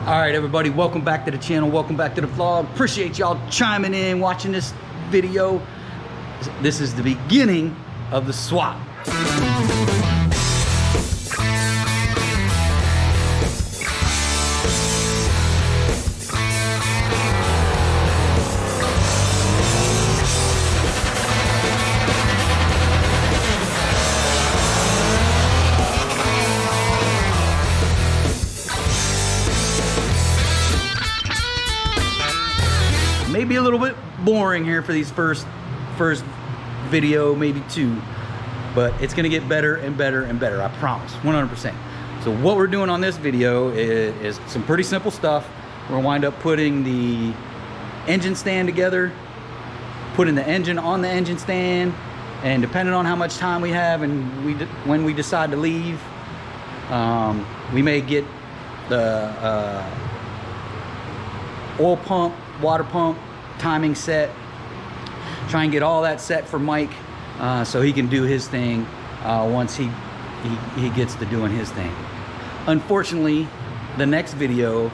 All right, everybody, welcome back to the channel. Welcome back to the vlog. Appreciate y'all chiming in, watching this video. This is the beginning of the swap. Maybe a little bit boring here for these first video, maybe two, but it's gonna get better and better and better, I promise, 100%. So what we're doing on this video is some pretty simple stuff. We're gonna wind up putting the engine stand together, putting the engine on the engine stand, and depending on how much time we have and when we decide to leave, we may get the oil pump, water pump, timing set, try and get all that set for Mike so he can do his thing once he gets to doing his thing. Unfortunately, the next video,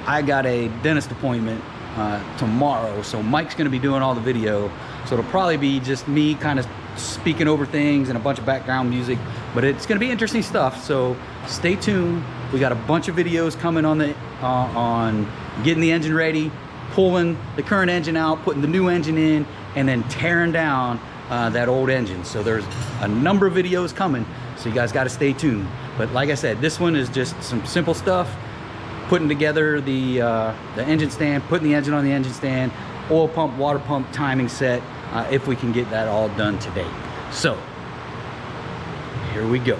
I got a dentist appointment tomorrow, so Mike's gonna be doing all the video, so it'll probably be just me kind of speaking over things and a bunch of background music, but it's gonna be interesting stuff, so stay tuned. We got a bunch of videos coming on the on getting the engine ready, pulling the current engine out, putting the new engine in, and then tearing down that old engine. So there's a number of videos coming, so you guys got to stay tuned. But like I said, this one is just some simple stuff, putting together the engine stand, putting the engine on the engine stand, oil pump, water pump, timing set, if we can get that all done today. So here we go.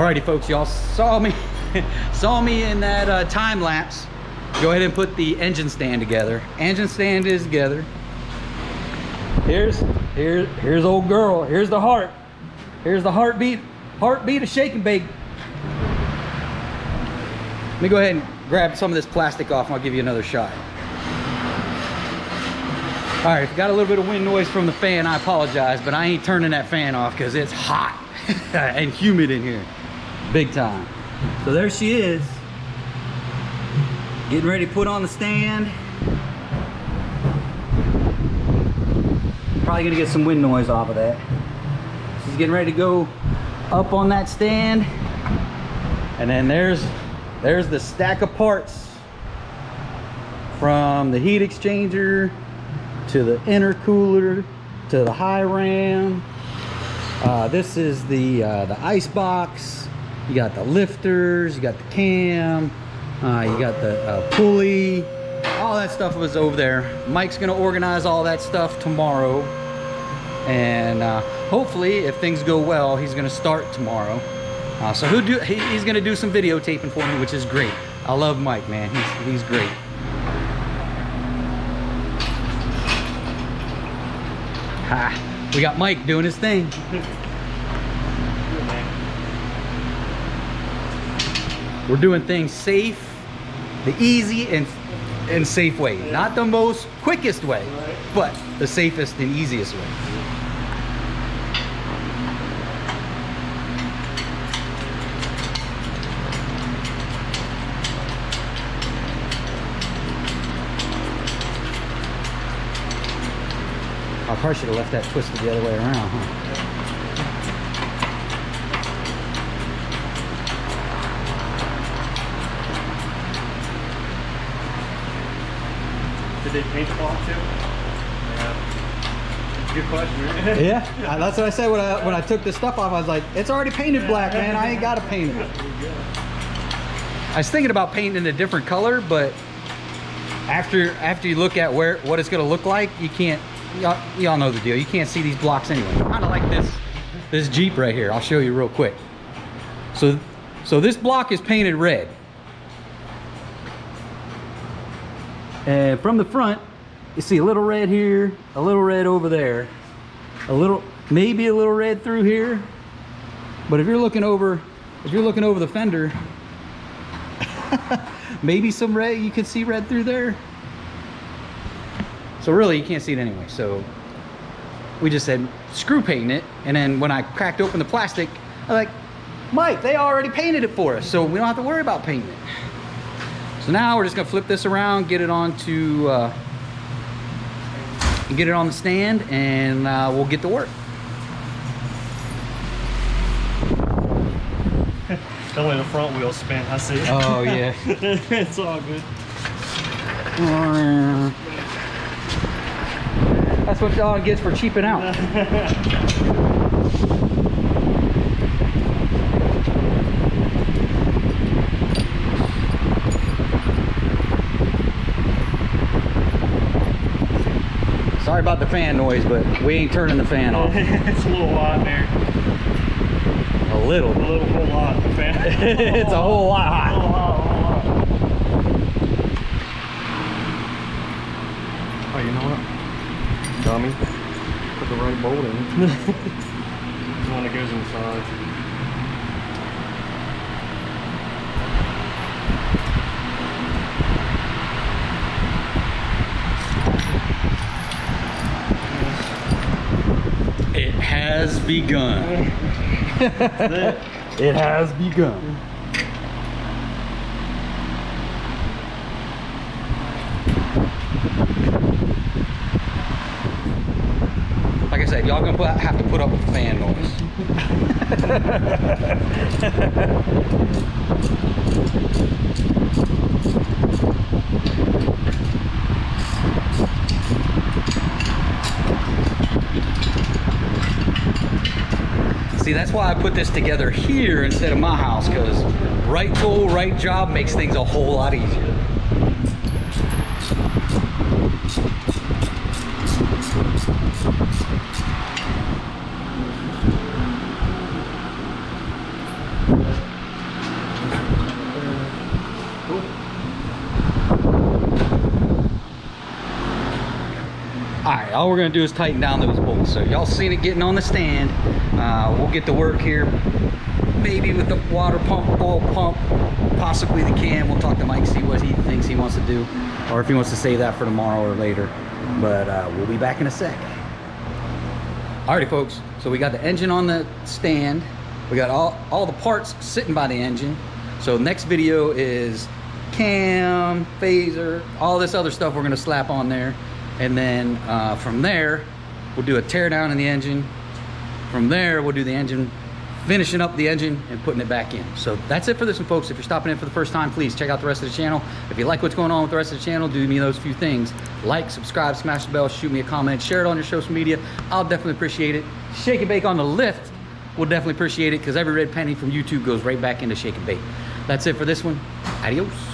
Alrighty, folks, y'all saw me saw me in that time lapse. Go ahead and put the engine stand together. Engine stand is together. Here's old girl. Here's the heart. Here's the heartbeat of shake and bake. Let me go ahead and grab some of this plastic off and I'll give you another shot. All right, if you got a little bit of wind noise from the fan, I apologize, but I ain't turning that fan off because it's hot and humid in here, big time. So there she is, getting ready to put on the stand. Probably gonna get some wind noise off of that. She's getting ready to go up on that stand, and then there's the stack of parts from the heat exchanger to the intercooler to the high ram. This is the ice box. You got the lifters, you got the cam, you got the pulley. All that stuff was over there. Mike's gonna organize all that stuff tomorrow, and hopefully, if things go well, he's gonna start tomorrow. So he's gonna do some videotaping for me, which is great. I love Mike, man. He's great. We got Mike doing his thing. We're doing things safe, the easy and safe way. Not the most quickest way, but the safest and easiest way. I probably should have left that twisted the other way around, huh? Did they paint the block too? Yeah. Good question, right? Yeah, that's what I said when I took this stuff off. I was like, it's already painted black, man. I ain't got to paint it. I was thinking about painting in a different color, but after you look at what it's going to look like, you can't. Y'all know the deal. You can't see these blocks anyway. Kind of like this Jeep right here. I'll show you real quick. So this block is painted red, and from the front, you see a little red here, a little red over there, maybe a little red through here. But if you're looking over the fender, maybe some red. You can see red through there. So really, you can't see it anyway. So we just said, screw painting it. And then when I cracked open the plastic, I was like, Mike, they already painted it for us, so we don't have to worry about painting it. So now we're just gonna flip this around, get it onto, get it on the stand, and we'll get to work. Only the front wheels spin, I see. Oh yeah. It's all good. That's what y'all gets for cheaping out. Sorry about the fan noise, but we ain't turning the fan off. It's a little hot in there. A little. Whole lot. The fan. It's a whole lot hot. A whole lot. Oh, you know what? Dummy. Put the right bolt in. The one that goes inside. It has begun. It has begun. Like I said, y'all gonna have to put up with the fan noise. See, that's why I put this together here instead of my house, because right tool, right job makes things a whole lot easier. all we're gonna do is tighten down those bolts. So y'all seen it getting on the stand. We'll get to work here, maybe with the water pump, oil pump, possibly the cam. We'll talk to Mike, see what he thinks he wants to do, or if he wants to save that for tomorrow or later. But we'll be back in a sec. Alrighty folks, so we got the engine on the stand. We got all the parts sitting by the engine. So next video is cam, phaser, all this other stuff we're gonna slap on there. And then from there, we'll do a tear down in the engine. From there, we'll do the engine, finishing up the engine and putting it back in. So that's it for this one, folks. If you're stopping in for the first time, please check out the rest of the channel. If you like what's going on with the rest of the channel, do me those few things. Like, subscribe, smash the bell, shoot me a comment, share it on your social media. I'll definitely appreciate it. Shake and bake on the lift. We'll definitely appreciate it because every red penny from YouTube goes right back into shake and bake. That's it for this one. Adios.